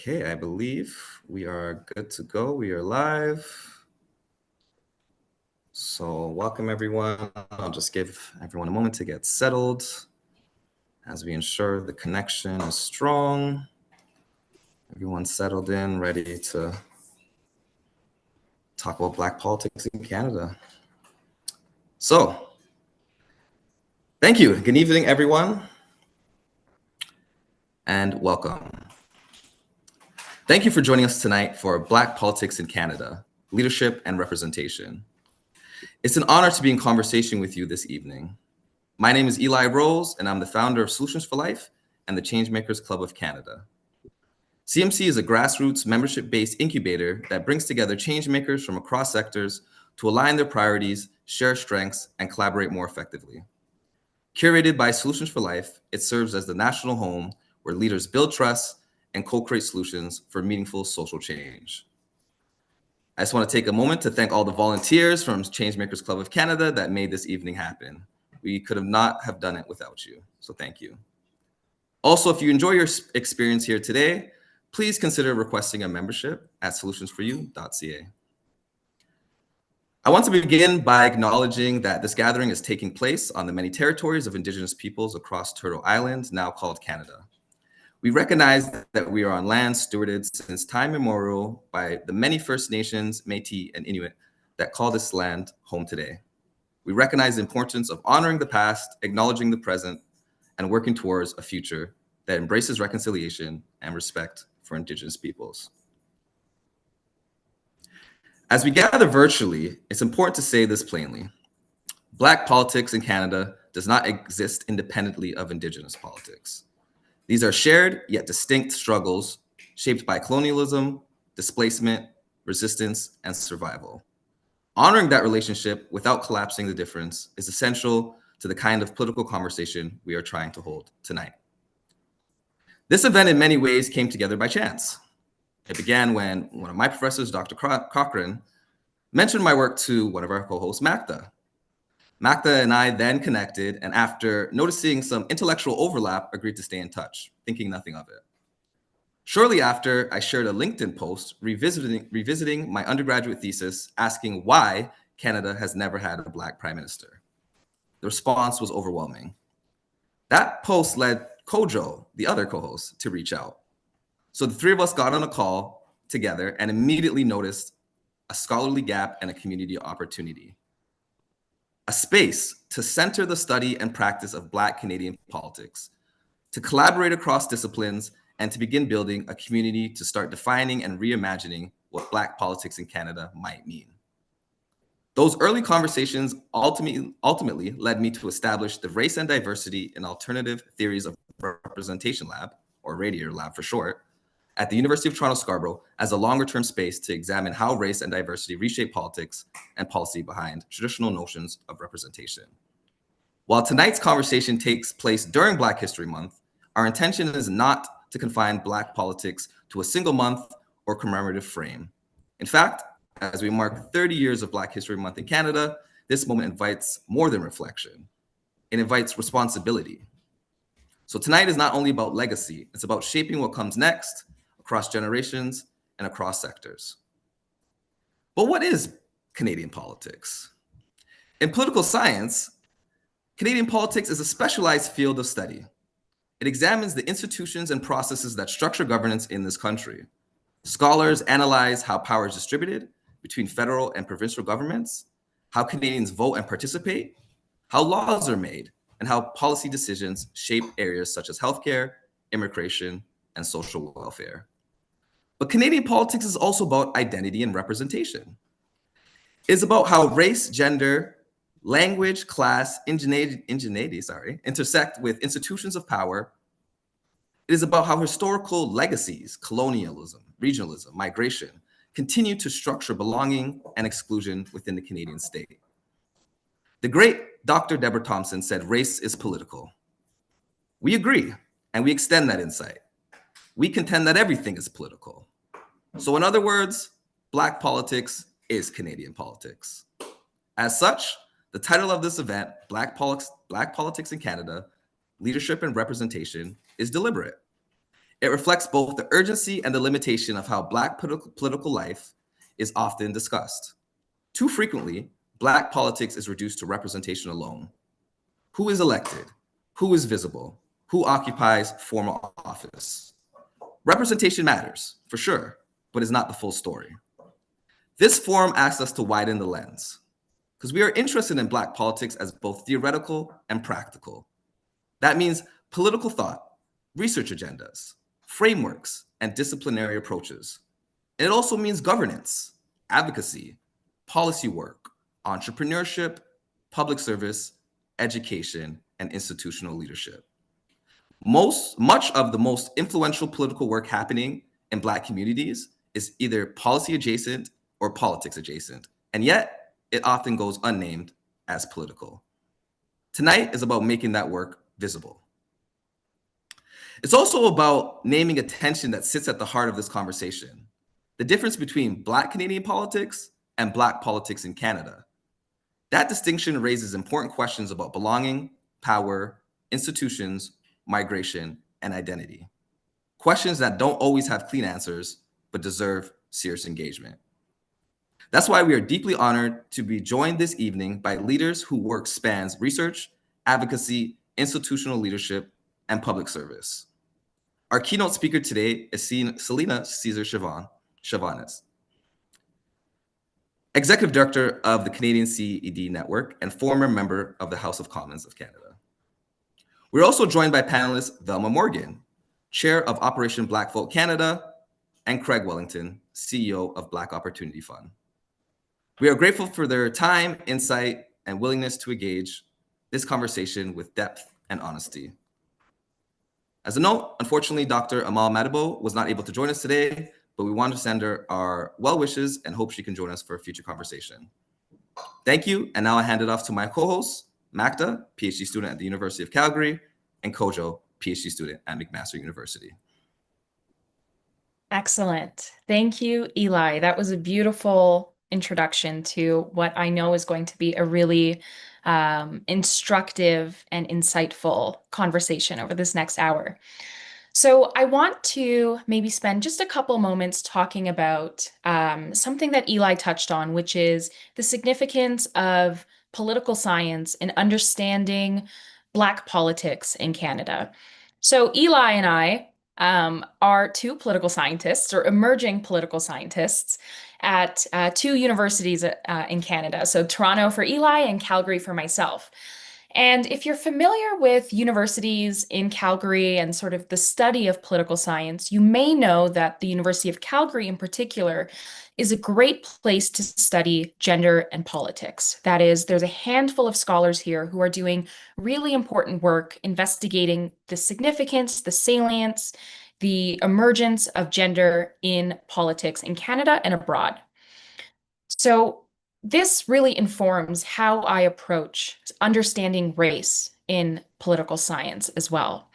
Okay, I believe we are good to go. We are live. So welcome everyone. I'll just give everyone a moment to get settled as we ensure the connection is strong. Everyone's settled in, ready to talk about Black politics in Canada. So, thank you. Good evening, everyone, and welcome. Thank you for joining us tonight for Black Politics in Canada, Leadership and Representation. It's an honor to be in conversation with you this evening. My name is Eli Rose, and I'm the founder of Solutions for Life and the Changemakers Club of Canada. CMC is a grassroots membership-based incubator that brings together changemakers from across sectors to align their priorities, share strengths, and collaborate more effectively. Curated by Solutions for Life, it serves as the national home where leaders build trust and co-create solutions for meaningful social change. I just want to take a moment to thank all the volunteers from Changemakers Club of Canada that made this evening happen. We could have not have done it without you, so thank you. Also, if you enjoy your experience here today, please consider requesting a membership at solutionsforyou.ca. I want to begin by acknowledging that this gathering is taking place on the many territories of Indigenous peoples across Turtle Island, now called Canada. We recognize that we are on land stewarded since time immemorial by the many First Nations, Métis, and Inuit that call this land home today. We recognize the importance of honoring the past, acknowledging the present, and working towards a future that embraces reconciliation and respect for Indigenous peoples. As we gather virtually, it's important to say this plainly. Black politics in Canada does not exist independently of Indigenous politics. These are shared yet distinct struggles shaped by colonialism, displacement, resistance, and survival. Honoring that relationship without collapsing the difference is essential to the kind of political conversation we are trying to hold tonight. This event in many ways came together by chance. It began when one of my professors, Dr. Cochran, mentioned my work to one of our co-hosts, Magda. Magda and I then connected, and after noticing some intellectual overlap, agreed to stay in touch, thinking nothing of it. Shortly after, I shared a LinkedIn post revisiting my undergraduate thesis, asking why Canada has never had a Black prime minister. The response was overwhelming. That post led Kojo, the other co-host, to reach out. So the three of us got on a call together and immediately noticed a scholarly gap and a community opportunity. A space to center the study and practice of Black Canadian politics, to collaborate across disciplines, and to begin building a community to start defining and reimagining what Black politics in Canada might mean. Those early conversations ultimately led me to establish the Race and Diversity in Alternative Theories of Representation Lab, or Radiator Lab for short, at the University of Toronto Scarborough as a longer-term space to examine how race and diversity reshape politics and policy behind traditional notions of representation. While tonight's conversation takes place during Black History Month, our intention is not to confine Black politics to a single month or commemorative frame. In fact, as we mark 30 years of Black History Month in Canada, this moment invites more than reflection. It invites responsibility. So tonight is not only about legacy, it's about shaping what comes next across generations and across sectors. But what is Canadian politics? In political science, Canadian politics is a specialized field of study. It examines the institutions and processes that structure governance in this country. Scholars analyze how power is distributed between federal and provincial governments, how Canadians vote and participate, how laws are made, and how policy decisions shape areas such as healthcare, immigration, and social welfare. But Canadian politics is also about identity and representation. It's about how race, gender, language, class, intersect with institutions of power. It is about how historical legacies, colonialism, regionalism, migration, continue to structure belonging and exclusion within the Canadian state. The great Dr. Deborah Thompson said race is political. We agree, and we extend that insight. We contend that everything is political. So in other words, Black politics is Canadian politics. As such, the title of this event, Black Politics in Canada, Leadership and Representation, is deliberate. It reflects both the urgency and the limitation of how Black political life is often discussed. Too frequently, Black politics is reduced to representation alone. Who is elected? Who is visible? Who occupies formal office? Representation matters, for sure, but is not the full story. This forum asks us to widen the lens, because we are interested in Black politics as both theoretical and practical. That means political thought, research agendas, frameworks, and disciplinary approaches. And it also means governance, advocacy, policy work, entrepreneurship, public service, education, and institutional leadership. Much of the most influential political work happening in Black communities is either policy adjacent or politics adjacent, and yet it often goes unnamed as political. Tonight is about making that work visible. It's also about naming a tension that sits at the heart of this conversation: the difference between Black Canadian politics and Black politics in Canada. That distinction raises important questions about belonging, power, institutions, migration, and identity. Questions that don't always have clean answers, but deserve serious engagement. That's why we are deeply honored to be joined this evening by leaders whose work spans research, advocacy, institutional leadership, and public service. Our keynote speaker today is Selena Caesar Chavannes, Executive Director of the Canadian CED Network and former member of the House of Commons of Canada. We're also joined by panelists Velma Morgan, Chair of Operation Black Vote Canada, and Craig Wellington, CEO of Black Opportunity Fund. We are grateful for their time, insight, and willingness to engage this conversation with depth and honesty. As a note, unfortunately, Dr. Amal Madibo was not able to join us today, but we want to send her our well wishes and hope she can join us for a future conversation. Thank you, and now I hand it off to my co-hosts, Magda, PhD student at the University of Calgary, and Kojo, PhD student at McMaster University. Excellent. Thank you, Eli. That was a beautiful introduction to what I know is going to be a really instructive and insightful conversation over this next hour. So I want to maybe spend just a couple moments talking about something that Eli touched on, which is the significance of political science in understanding Black politics in Canada. So Eli and I are two political scientists or emerging political scientists at two universities in Canada. So Toronto for Eli and Calgary for myself. And if you're familiar with universities in Calgary and sort of the study of political science, you may know that the University of Calgary in particular is a great place to study gender and politics. That is, there's a handful of scholars here who are doing really important work investigating the significance, the salience, the emergence of gender in politics in Canada and abroad. So this really informs how I approach understanding race in political science as well.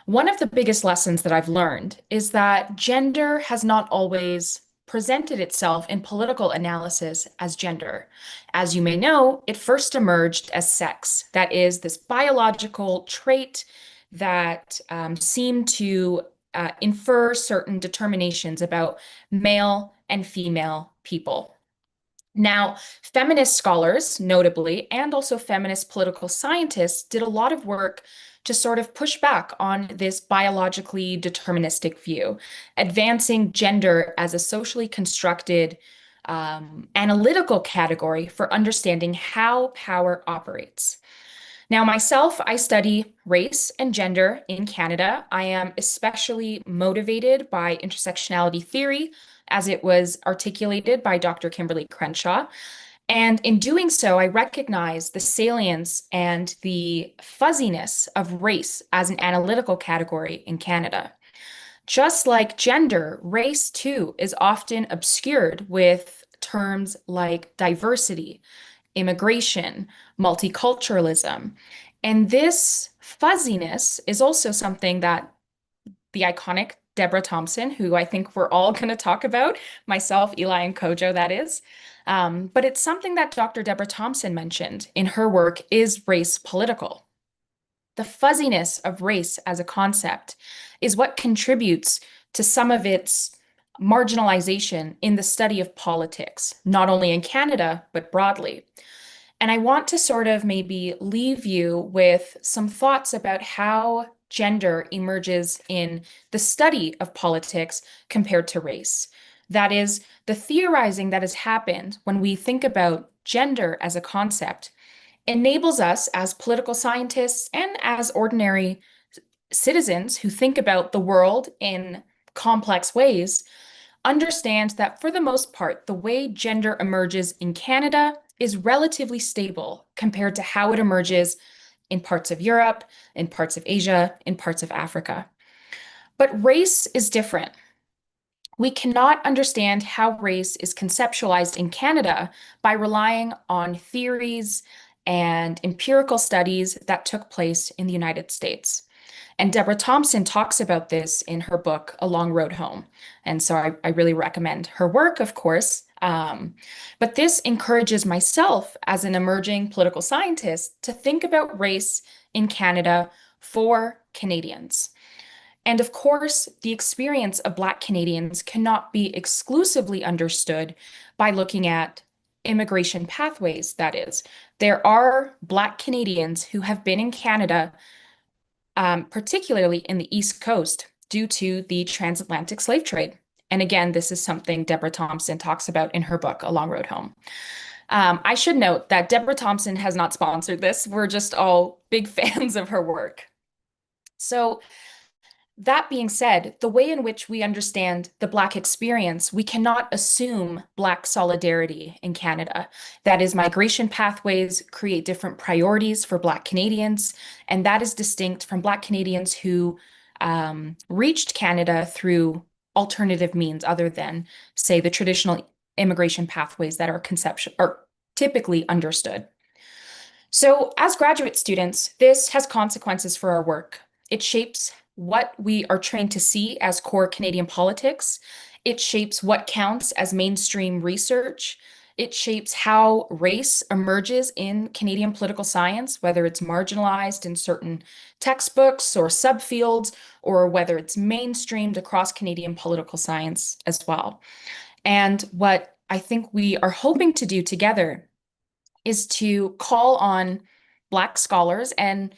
One of the biggest lessons that I've learned is that gender has not always presented itself in political analysis as gender. As you may know, it first emerged as sex. That is this biological trait that seemed to infer certain determinations about male and female people. Now, feminist scholars, notably, and also feminist political scientists did a lot of work to sort of push back on this biologically deterministic view, advancing gender as a socially constructed analytical category for understanding how power operates. Now, myself, I study race and gender in Canada. I am especially motivated by intersectionality theory, as it was articulated by Dr. Kimberly Crenshaw. And in doing so, I recognize the salience and the fuzziness of race as an analytical category in Canada. Just like gender, race too is often obscured with terms like diversity, immigration, multiculturalism. And this fuzziness is also something that the iconic Deborah Thompson, who I think we're all going to talk about, myself, Eli, and Kojo, that is. But it's something that Dr. Deborah Thompson mentioned in her work, Is Race Political? the fuzziness of race as a concept is what contributes to some of its marginalization in the study of politics, not only in Canada, but broadly. And I want to sort of maybe leave you with some thoughts about how gender emerges in the study of politics compared to race. That is, the theorizing that has happened when we think about gender as a concept enables us as political scientists and as ordinary citizens who think about the world in complex ways understand that for the most part, the way gender emerges in Canada is relatively stable compared to how it emerges in parts of Europe, in parts of Asia, in parts of Africa. But race is different. We cannot understand how race is conceptualized in Canada by relying on theories and empirical studies that took place in the United States. And Deborah Thompson talks about this in her book, A Long Road Home. And so I really recommend her work, of course. But this encourages myself as an emerging political scientist to think about race in Canada for Canadians. And of course, the experience of Black Canadians cannot be exclusively understood by looking at immigration pathways, that is. There are Black Canadians who have been in Canada, particularly in the East Coast, due to the transatlantic slave trade. And again, this is something Deborah Thompson talks about in her book, A Long Road Home. I should note that Deborah Thompson has not sponsored this. We're just all big fans of her work. So that being said, the way in which we understand the Black experience, we cannot assume Black solidarity in Canada. That is, migration pathways create different priorities for Black Canadians, and that is distinct from Black Canadians who reached Canada through alternative means other than, say, the traditional immigration pathways that are typically understood. So, as graduate students, this has consequences for our work. It shapes what we are trained to see as core Canadian politics. It shapes what counts as mainstream research. It shapes how race emerges in Canadian political science, whether it's marginalized in certain textbooks or subfields, or whether it's mainstreamed across Canadian political science as well. And what I think we are hoping to do together is to call on Black scholars and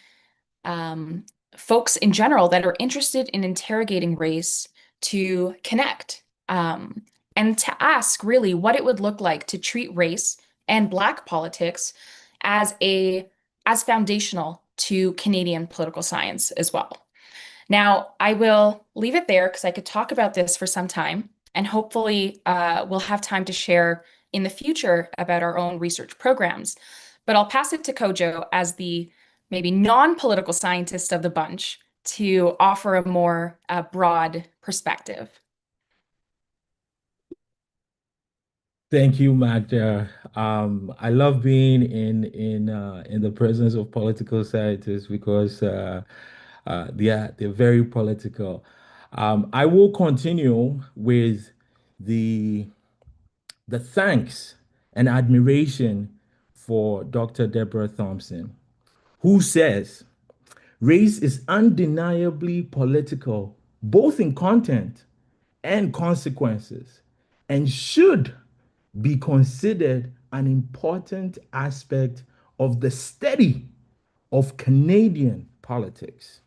folks in general that are interested in interrogating race to connect and to ask really what it would look like to treat race and Black politics as foundational to Canadian political science as well. Now, I will leave it there because I could talk about this for some time, and hopefully we'll have time to share in the future about our own research programs. But I'll pass it to Kojo as the maybe non-political scientist of the bunch to offer a more broad perspective. Thank you, Magda. I love being in the presence of political scientists because they're very political. I will continue with the the thanks and admiration for Dr. Deborah Thompson, who says race is undeniably political, both in content and consequences, and should be considered an important aspect of the study of Canadian politics.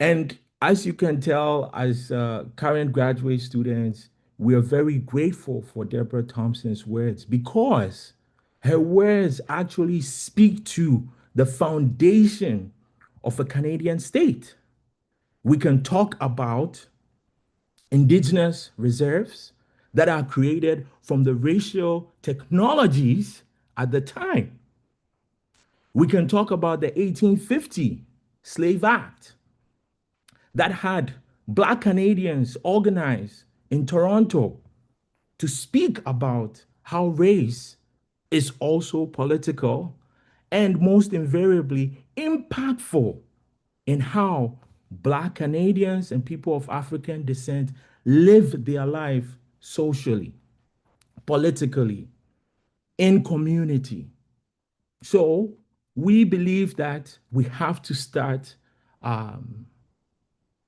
And as you can tell, as current graduate students, we are very grateful for Deborah Thompson's words because her words actually speak to the foundation of a Canadian state. We can talk about indigenous reserves that are created from the racial technologies at the time. We can talk about the 1850 Slave Act that had Black Canadians organized in Toronto to speak about how race is also political and most invariably impactful in how Black Canadians and people of African descent live their life socially, politically, in community. So we believe that we have to start um,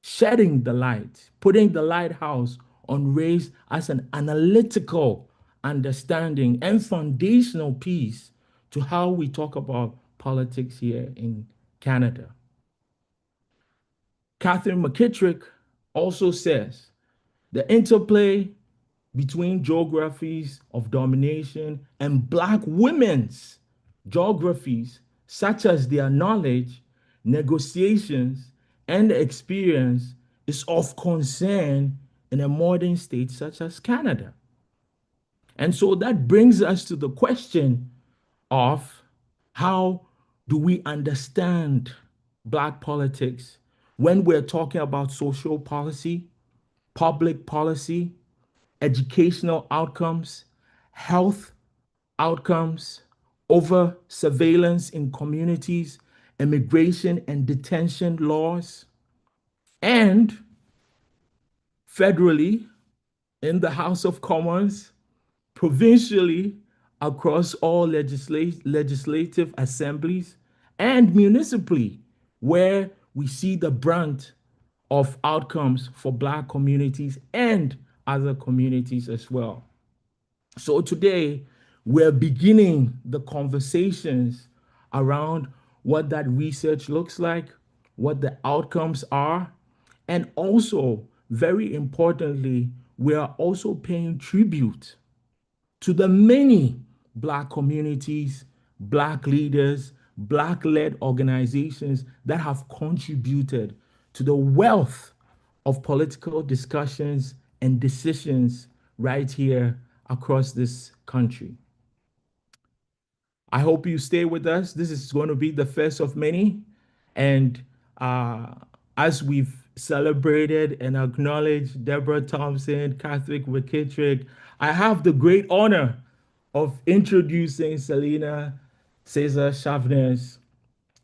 shedding the light, putting the lighthouse on race as an analytical understanding and foundational piece to how we talk about politics here in Canada. Catherine McKittrick also says the interplay between geographies of domination and Black women's geographies, such as their knowledge, negotiations, and experience, is of concern in a modern state such as Canada. And so that brings us to the question of how do we understand Black politics when we're talking about social policy, public policy, educational outcomes, health outcomes, over surveillance in communities, immigration and detention laws, and federally in the House of Commons, provincially across all legislative assemblies, and municipally, where we see the brunt of outcomes for Black communities and other communities as well. So today, we're beginning the conversations around what that research looks like, what the outcomes are, and also, very importantly, we are also paying tribute to the many Black communities, Black leaders, Black-led organizations that have contributed to the wealth of political discussions and decisions right here across this country. I hope you stay with us. This is going to be the first of many. And uh, as we've celebrated and acknowledged Deborah Thompson, Catholic McKittrick, I have the great honor of introducing Selena Cesar Chavez.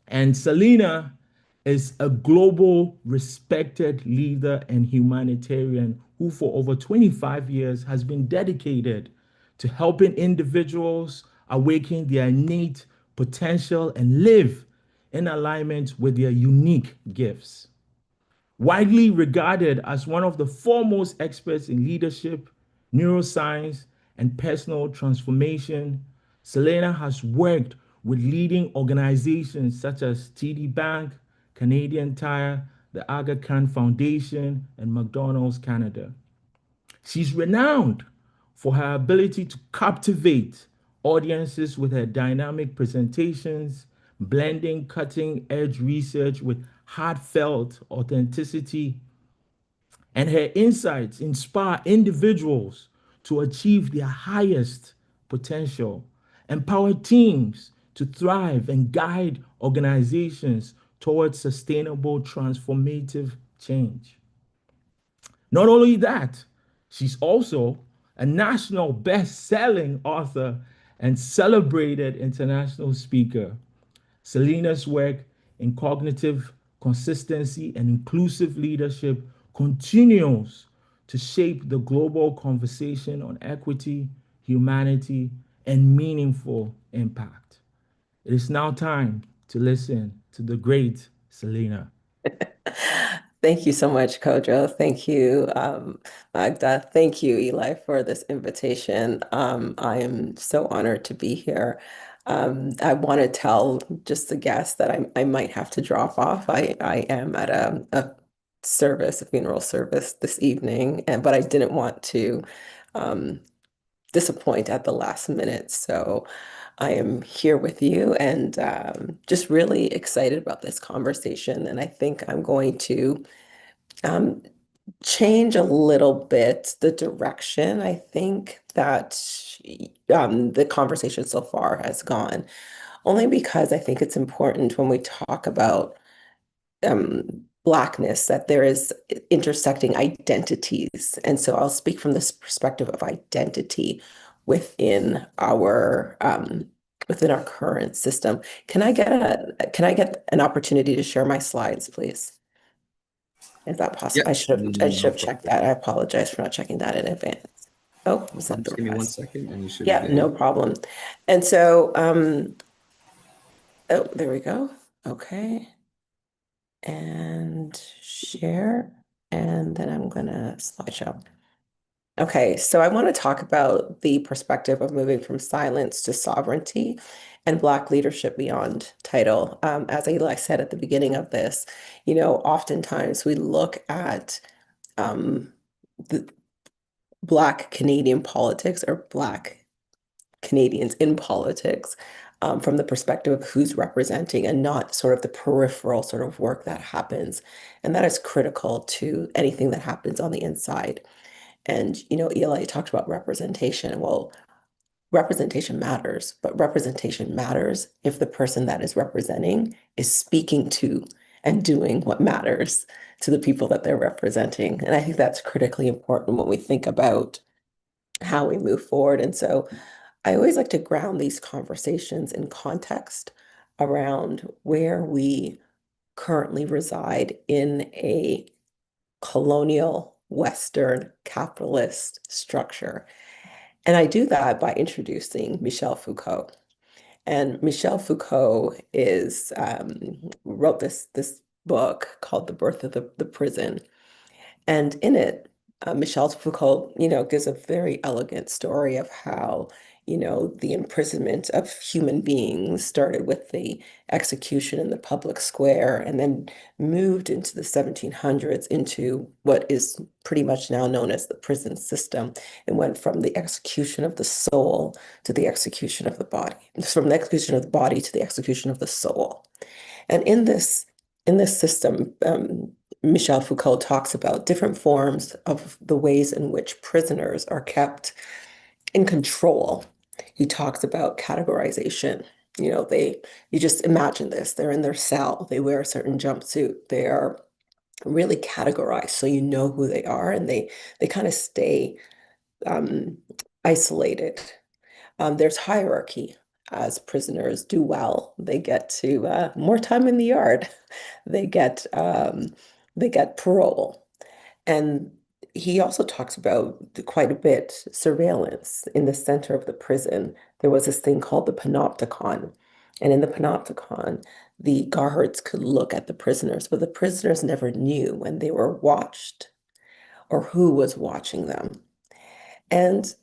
And Selena is a global respected leader and humanitarian who, for over 25 years, has been dedicated to helping individuals awaken their innate potential and live in alignment with their unique gifts. Widely regarded as one of the foremost experts in leadership, neuroscience, and personal transformation, Selena has worked with leading organizations such as TD Bank, Canadian Tire, the Aga Khan Foundation, and McDonald's Canada. She's renowned for her ability to captivate audiences with her dynamic presentations, blending cutting edge research with heartfelt authenticity. And her insights inspire individuals to achieve their highest potential, empower teams to thrive, and guide organizations towards sustainable transformative change. Not only that, she's also a national best-selling author and celebrated international speaker. Selena's work in cognitive consistency and inclusive leadership continues to shape the global conversation on equity, humanity, and meaningful impact. It is now time to listen to the great Selena. Thank you so much, Kojo. Thank you, Magda. Thank you, Eli, for this invitation. I am so honored to be here. I want to tell just the guests that I might have to drop off. I am at a service, a funeral service this evening, but I didn't want to um, disappoint at the last minute. So I am here with you and just really excited about this conversation. And I think I'm going to um, change a little bit the direction I think that the conversation so far has gone, only because I think it's important when we talk about Blackness that there is intersecting identities. And so I'll speak from this perspective of identity within our current system. Can I get an opportunity to share my slides, please? Is that possible? Yeah, I should no have checked problem. that. I apologize for not checking that in advance. Oh, was that the Just give me one request? second and you should be Yeah, good. no problem. And so Oh, there we go. Okay. And share. And then I'm gonna slideshow. Okay, so I want to talk about the perspective of moving from silence to sovereignty and Black leadership beyond title. As Eli said at the beginning of this, oftentimes we look at the Black Canadian politics or Black Canadians in politics from the perspective of who's representing and not sort of the peripheral sort of work that happens. And that is critical to anything that happens on the inside. And, Eli talked about representation. Well, representation matters, but representation matters if the person that is representing is speaking to and doing what matters to the people that they're representing. And I think that's critically important when we think about how we move forward. And so I always like to ground these conversations in context around where we currently reside in a colonial Western capitalist structure. And I do that by introducing Michel Foucault. And Michel Foucault wrote this book called The Birth of the Prison. And in it, Michel Foucault, gives a very elegant story of how, the imprisonment of human beings started with the execution in the public square and then moved into the 1700s into what is pretty much now known as the prison system. It went from the execution of the soul to the execution of the body, from the execution of the body to the execution of the soul. And in this system, Michel Foucault talks about different forms of the ways in which prisoners are kept in control. He talks about categorization. You just imagine this. They're in their cell. They wear a certain jumpsuit. They are really categorized so you know who they are, and they kind of stay um, isolated. There's hierarchy. As prisoners do well, they get to more time in the yard. They get parole, and he also talks about quite a bit surveillance in the center of the prison. There was this thing called the panopticon, and in the panopticon, the guards could look at the prisoners, but the prisoners never knew when they were watched or who was watching them. And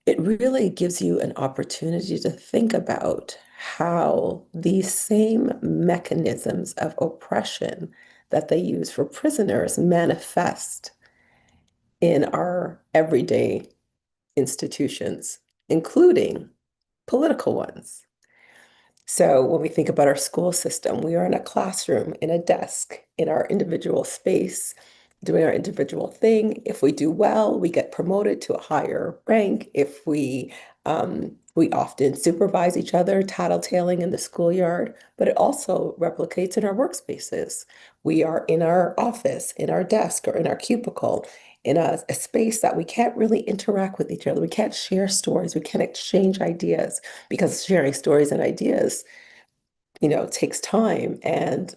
it really gives you an opportunity to think about how these same mechanisms of oppression that they use for prisoners manifest in our everyday institutions, including political ones. So when we think about our school system, we are in a classroom, in a desk, in our individual space, doing our individual thing. If we do well, we get promoted to a higher rank. If we often supervise each other, tattletaling in the schoolyard, but it also replicates in our workspaces. We are in our office, in our desk, or in our cubicle, in a space that we can't really interact with each other. We can't share stories. We can't exchange ideas because sharing stories and ideas, takes time and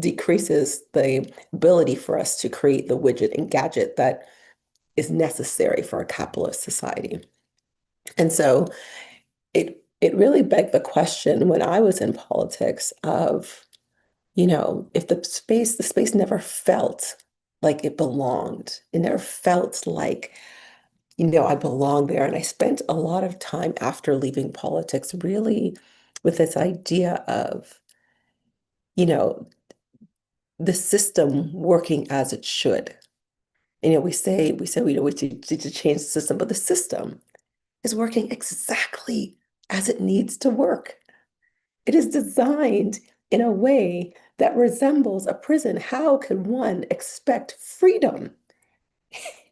decreases the ability for us to create the widget and gadget that is necessary for a capitalist society. And so it really begged the question when I was in politics of, if the space never felt like it belonged. It never felt like, I belong there. And I spent a lot of time after leaving politics really with this idea of, you know, the system working as it should. We say we need to change the system, but the system is working exactly as it needs to work. It is designed in a way that resembles a prison. How can one expect freedom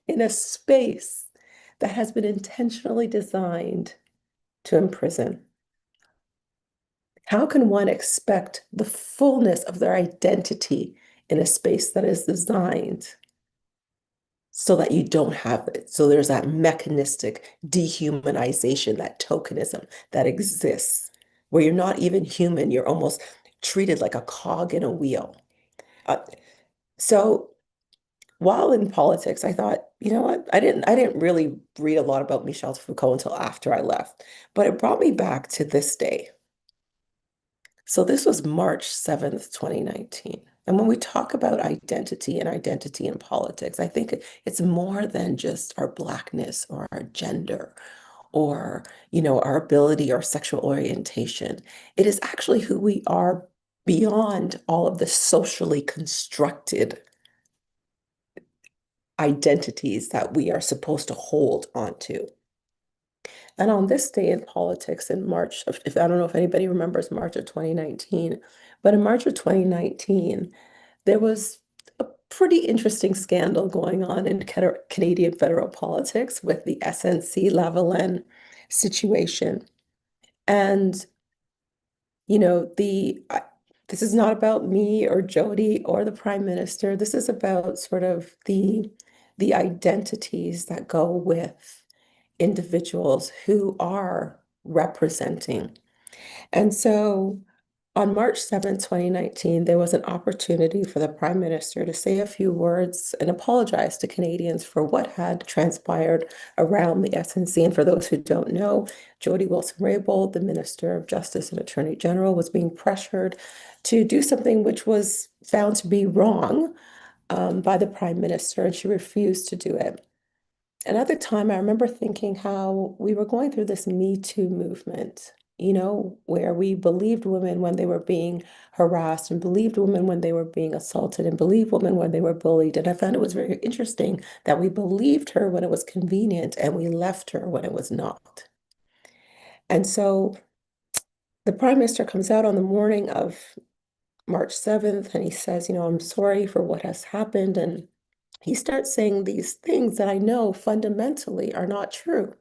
in a space that has been intentionally designed to imprison? How can one expect the fullness of their identity in a space that is designed so that you don't have it? So there's that mechanistic dehumanization, that tokenism that exists, where you're not even human, you're almost treated like a cog in a wheel. Uh, so while in politics, I thought, you know what? I didn't really read a lot about Michel Foucault until after I left, but it brought me back to this day. So this was March 7th, 2019. And when we talk about identity and identity in politics, I think it's more than just our Blackness or our gender or, our ability or sexual orientation. It is actually who we are beyond all of the socially constructed identities that we are supposed to hold onto. And on this day in politics in March of, if I don't know if anybody remembers March of 2019, but in March of 2019, there was a pretty interesting scandal going on in Canadian federal politics with the SNC Lavalin situation. And, this is not about me or Jody or the Prime Minister. This is about sort of the identities that go with individuals who are representing. And so on March 7th, 2019, there was an opportunity for the Prime Minister to say a few words and apologize to Canadians for what had transpired around the SNC. And for those who don't know, Jody Wilson-Raybould, the Minister of Justice and Attorney General, was being pressured to do something which was found to be wrong by the Prime Minister, and she refused to do it. And at the time, I remember thinking how we were going through this Me Too movement, where we believed women when they were being harassed and believed women when they were being assaulted and believed women when they were bullied. And I found it was very interesting that we believed her when it was convenient and we left her when it was not. And so the Prime Minister comes out on the morning of March 7th and he says, I'm sorry for what has happened. And he starts saying these things that I know fundamentally are not true.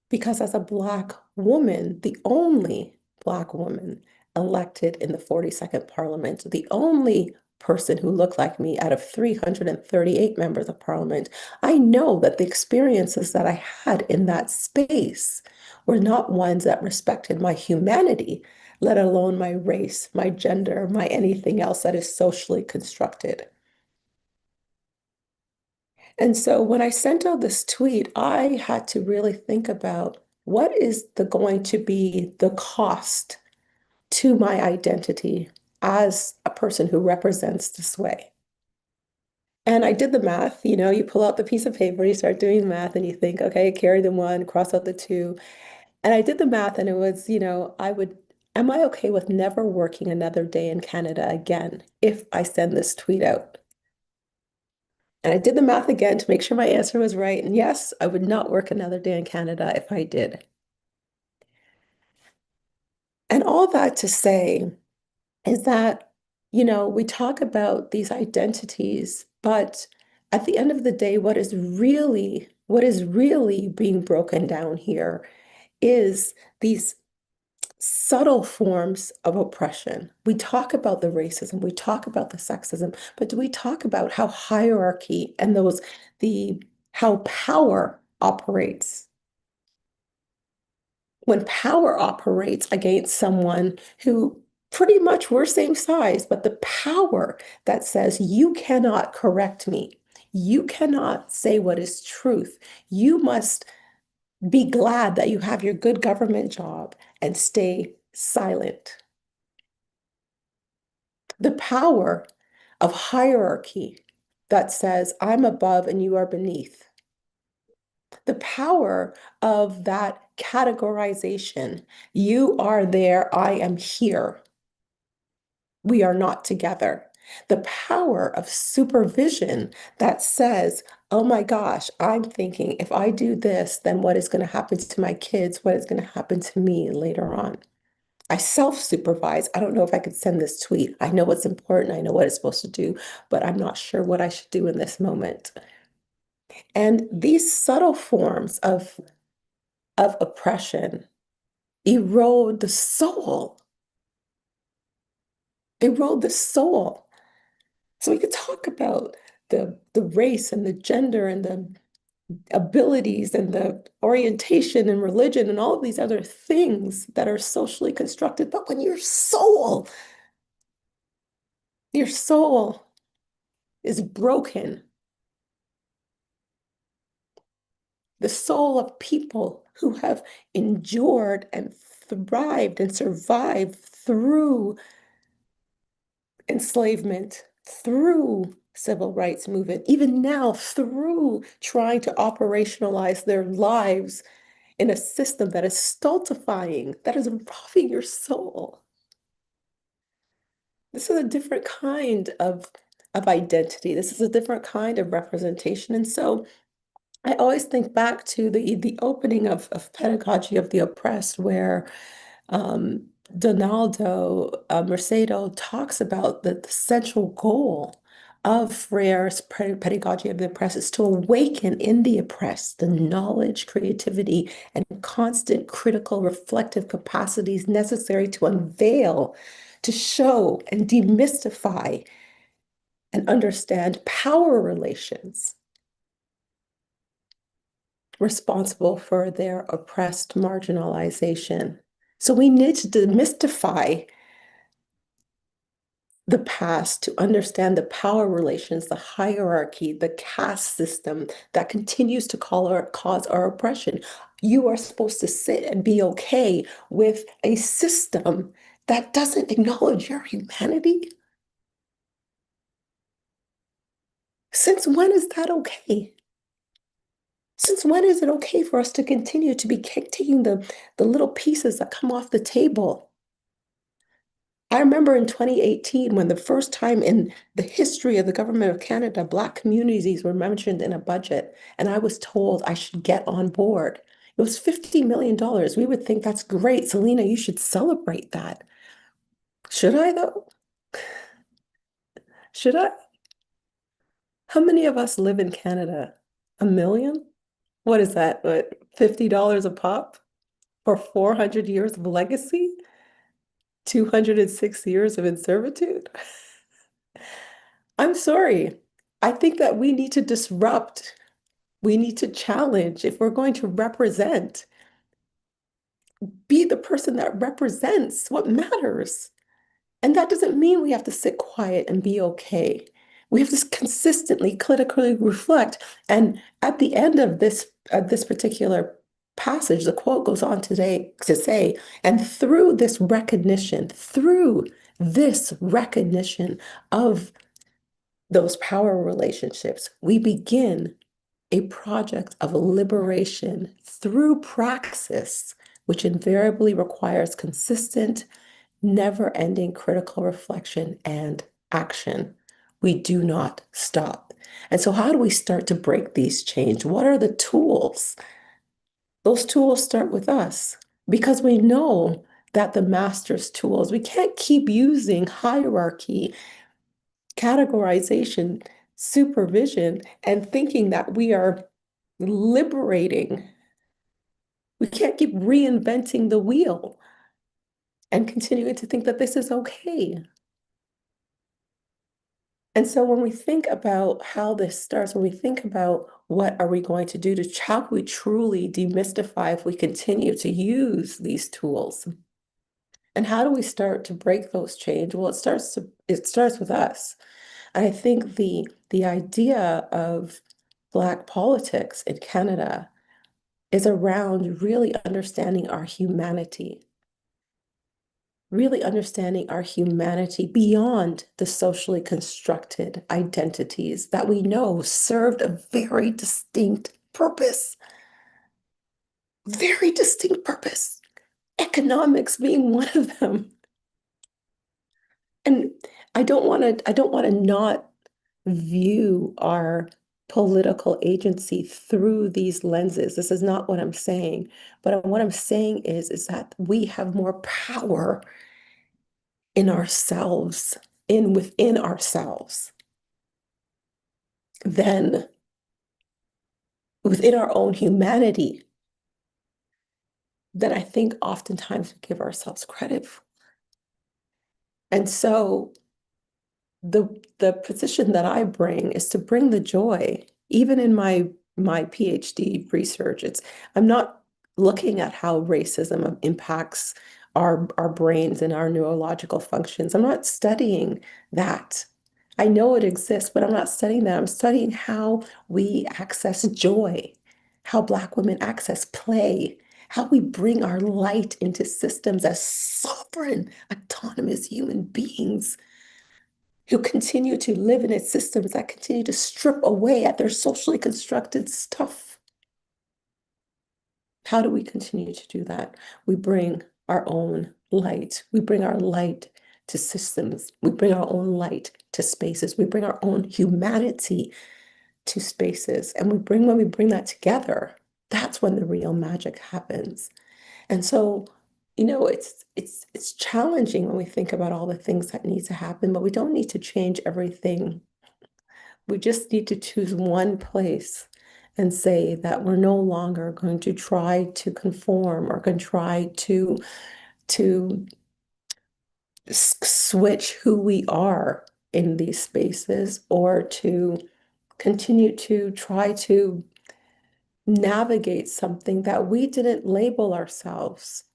Because as a Black woman, the only Black woman elected in the 42nd Parliament, the only person who looked like me out of 338 members of Parliament, I know that the experiences that I had in that space were not ones that respected my humanity, let alone my race, my gender, my anything else that is socially constructed. And so when I sent out this tweet, I had to really think about what is going to be the cost to my identity as a person who represents this way. And I did the math, you pull out the piece of paper, you start doing the math, and you think, okay, carry the one, cross out the two. And I did the math, and it was, am I okay with never working another day in Canada again if I send this tweet out? And I did the math again to make sure my answer was right. And yes, I would not work another day in Canada if I did. And all that to say is that, we talk about these identities, but at the end of the day, what is really being broken down here is these subtle forms of oppression. We talk about the racism, we talk about the sexism, but do we talk about how hierarchy and how power operates? When power operates against someone who pretty much we're same size, but the power that says you cannot correct me, you cannot say what is truth, you must be glad that you have your good government job and stay silent. The power of hierarchy that says I'm above and you are beneath. The power of that categorization. You are there, I am here. We are not together. The power of supervision that says, oh my gosh, I'm thinking if I do this, then what is going to happen to my kids? What is going to happen to me later on? I self-supervise. I don't know if I could send this tweet. I know what's important. I know what it's supposed to do, but I'm not sure what I should do in this moment. And these subtle forms of oppression erode the soul. Erode the soul. So we could talk about the race and the gender and the abilities and the orientation and religion and all of these other things that are socially constructed. But when your soul is broken, the soul of people who have endured and thrived and survived through enslavement, through civil rights movement, even now through trying to operationalize their lives in a system that is stultifying, that is robbing your soul. This is a different kind of identity. This is a different kind of representation. And so I always think back to the opening of Pedagogy of the Oppressed, where um, Donaldo Mercado talks about the central goal of Freire's Pedagogy of the Oppressed is to awaken in the oppressed the knowledge, creativity, and constant critical reflective capacities necessary to unveil, to show, and demystify and understand power relations responsible for their oppressed marginalization. So we need to demystify the past to understand the power relations, the hierarchy, the caste system that continues to cause our oppression. You are supposed to sit and be okay with a system that doesn't acknowledge your humanity. Since when is that okay? Since when is it okay for us to continue to be taking the little pieces that come off the table? I remember in 2018, when the first time in the history of the government of Canada, Black communities were mentioned in a budget, and I was told I should get on board. It was $50 million. We would think that's great. Selena, you should celebrate that. Should I, though? Should I? How many of us live in Canada? A million? What is that? What, $50 a pop for 400 years of legacy? 206 years of servitude? I'm sorry. I think that we need to disrupt. We need to challenge. If we're going to represent, be the person that represents what matters. And that doesn't mean we have to sit quiet and be okay. We have to consistently critically reflect. And at the end of this particular passage, the quote goes on today to say, and through this recognition of those power relationships, we begin a project of liberation through praxis, which invariably requires consistent, never-ending critical reflection and action. We do not stop. And so how do we start to break these chains? What are the tools? Those tools start with us because we know that the master's tools, we can't keep using hierarchy, categorization, supervision, and thinking that we are liberating. We can't keep reinventing the wheel and continuing to think that this is okay. And so when we think about how this starts, when we think about what are we going to do to how can we truly demystify if we continue to use these tools? And how do we start to break those chains? Well, it starts with us. And I think the idea of Black politics in Canada is around really understanding our humanity beyond the socially constructed identities that we know served a very distinct purpose, economics being one of them. And I don't want to not view our political agency through these lenses. This is not what I'm saying. But what I'm saying is that we have more power in ourselves, within ourselves, than within our own humanity that I think oftentimes we give ourselves credit for. And so the position that I bring is to bring the joy, even in my PhD research. I'm not looking at how racism impacts our brains and our neurological functions. I'm not studying that. I know it exists, but I'm not studying that. I'm studying how we access joy, how Black women access play, how we bring our light into systems as sovereign, autonomous human beings who continue to live in its systems that continue to strip away at their socially constructed stuff. How do we continue to do that? We bring our own light. We bring our light to systems. We bring our own light to spaces. We bring our own humanity to spaces. And when we bring that together, that's when the real magic happens. And so, it's challenging when we think about all the things that need to happen, but we don't need to change everything. We just need to choose one place and say that we're no longer going to try to conform or can try to switch who we are in these spaces, or to continue to try to navigate something that we didn't label ourselves.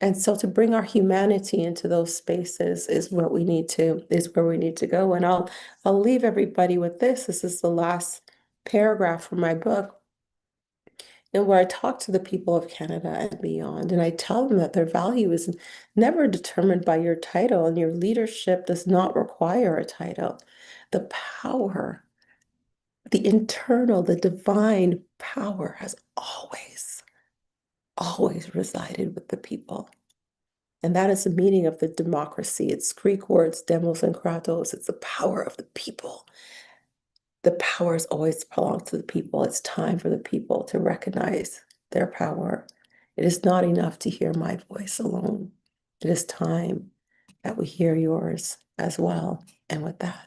And so to bring our humanity into those spaces is where we need to go. And I'll leave everybody with this. This is the last paragraph from my book, and where I talk to the people of Canada and beyond, and I tell them that their value is never determined by your title, and your leadership does not require a title. The power, the internal, the divine power has always resided with the people. And that is the meaning of the democracy. It's Greek words, demos and kratos. It's the power of the people. The power has always belonged to the people. It's time for the people to recognize their power. It is not enough to hear my voice alone. It is time that we hear yours as well. And with that,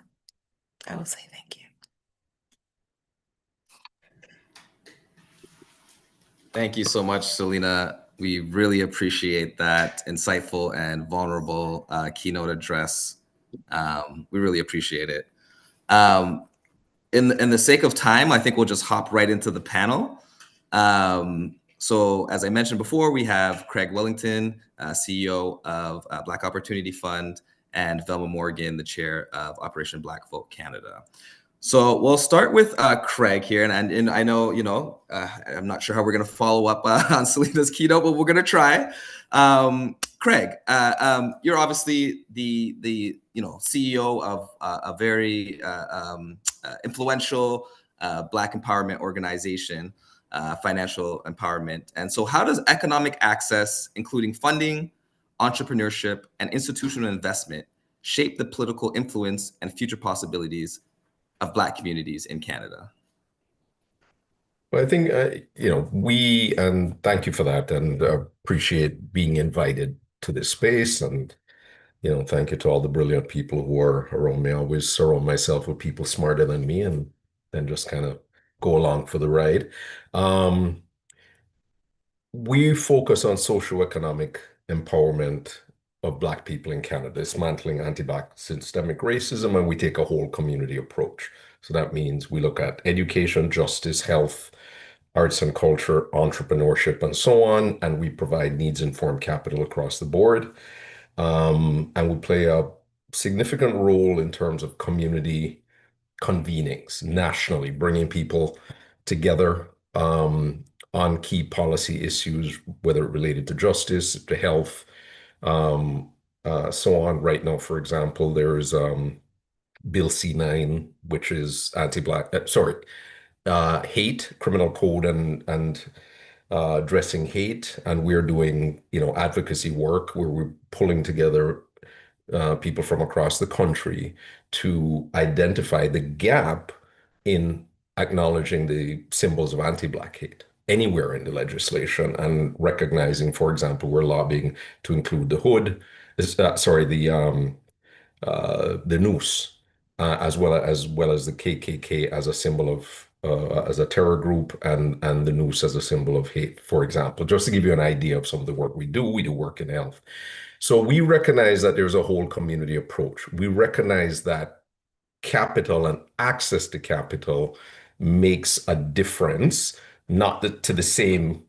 I will say thank you. Thank you so much, Selena. We really appreciate that insightful and vulnerable keynote address. We really appreciate it. In the sake of time, I think we'll just hop right into the panel. So as I mentioned before, we have Craig Wellington, CEO of Black Opportunity Fund, and Velma Morgan, the chair of Operation Black Vote Canada. So we'll start with Craig here, and I know, I'm not sure how we're going to follow up on Selena's keynote, but we're going to try. Craig, you're obviously the CEO of a very influential Black empowerment organization, financial empowerment. And so how does economic access, including funding, entrepreneurship, and institutional investment, shape the political influence and future possibilities of Black communities in Canada? Well, I think, and thank you for that, and appreciate being invited to this space. And, thank you to all the brilliant people who are around me. I always surround myself with people smarter than me and then just kind of go along for the ride. We focus on socioeconomic empowerment of Black people in Canada, dismantling anti-Black systemic racism, and we take a whole community approach. So that means we look at education, justice, health, arts and culture, entrepreneurship, and so on, and we provide needs-informed capital across the board. And we play a significant role in terms of community convenings nationally, bringing people together on key policy issues, whether related to justice, to health, so on. Right now, for example, there's Bill C9, which is anti-Black, hate, criminal code, and addressing hate. And we're doing, advocacy work where we're pulling together people from across the country to identify the gap in acknowledging the symbols of anti-Black hate anywhere in the legislation, and recognizing, for example, we're lobbying to include the hood, the noose, as well as the KKK as a symbol of as a terror group, and the noose as a symbol of hate, for example. Just to give you an idea of some of the work we do work in health. So we recognize that there's a whole community approach. We recognize that capital and access to capital makes a difference, not to the same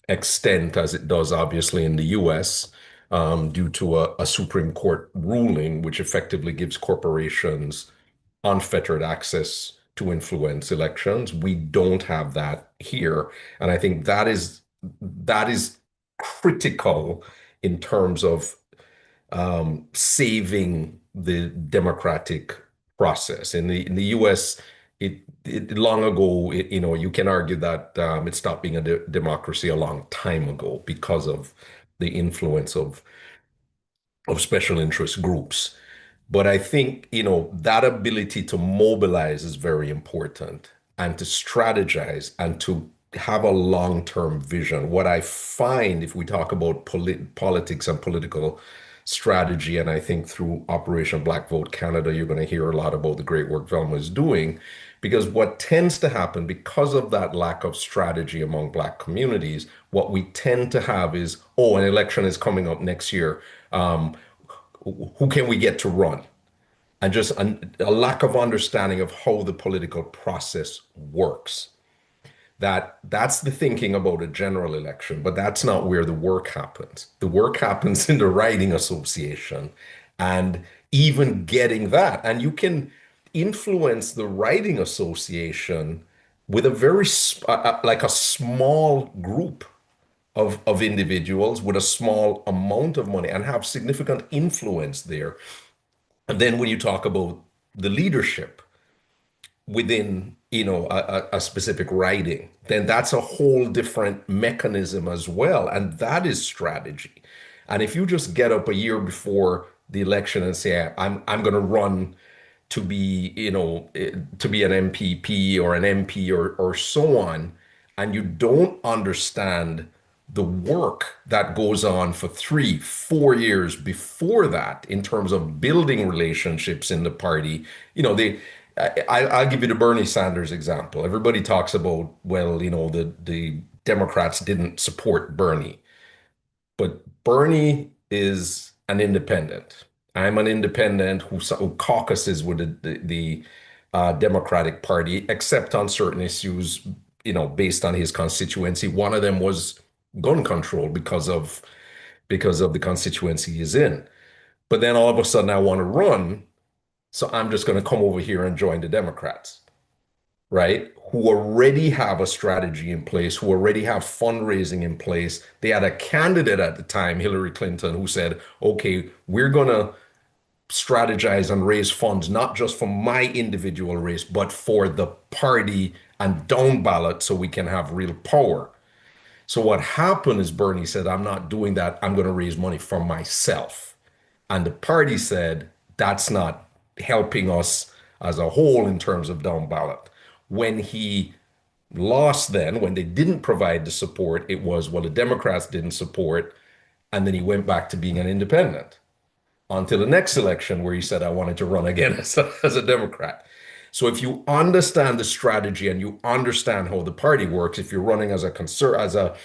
extent as it does obviously in the US, due to a Supreme Court ruling, which effectively gives corporations unfettered access to influence elections. We don't have that here. And I think that is critical in terms of saving the democratic process. In the US, it long ago, you can argue that it stopped being a democracy a long time ago because of the influence of special interest groups. But I think, that ability to mobilize is very important, and to strategize and to have a long-term vision. What I find, if we talk about politics and political strategy, and I think through Operation Black Vote Canada, you're going to hear a lot about the great work Velma is doing, because what tends to happen because of that lack of strategy among Black communities, what we tend to have is, oh, an election is coming up next year. Who can we get to run? And just a lack of understanding of how the political process works. That's the thinking about a general election, but that's not where the work happens. The work happens in the riding association, and even getting that. And you can influence the riding association with a very like a small group of individuals with a small amount of money and have significant influence there. And then when you talk about the leadership within, a specific riding, then that's a whole different mechanism as well. And that is strategy. And if you just get up a year before the election and say, I'm going to run to be, to be an MPP or an MP or so on, and you don't understand the work that goes on for 3, 4 years before that in terms of building relationships in the party. I'll give you the Bernie Sanders example. Everybody talks about, well, the Democrats didn't support Bernie, but Bernie is an independent. I'm an independent who caucuses with the Democratic Party, except on certain issues, based on his constituency. One of them was gun control because of the constituency he's in. But then all of a sudden I want to run, so I'm just going to come over here and join the Democrats, right? Who already have a strategy in place, who already have fundraising in place. They had a candidate at the time, Hillary Clinton, who said, okay, we're going to strategize and raise funds, not just for my individual race, but for the party and down ballot, so we can have real power. So what happened is Bernie said, I'm not doing that. I'm going to raise money for myself. And the party said, that's not helping us as a whole in terms of down ballot. When he lost, then, when they didn't provide the support, it was, well, the Democrats didn't support. And then he went back to being an independent until the next election, where he said, I wanted to run again as a Democrat. So if you understand the strategy and you understand how the party works, if you're running as a conservative,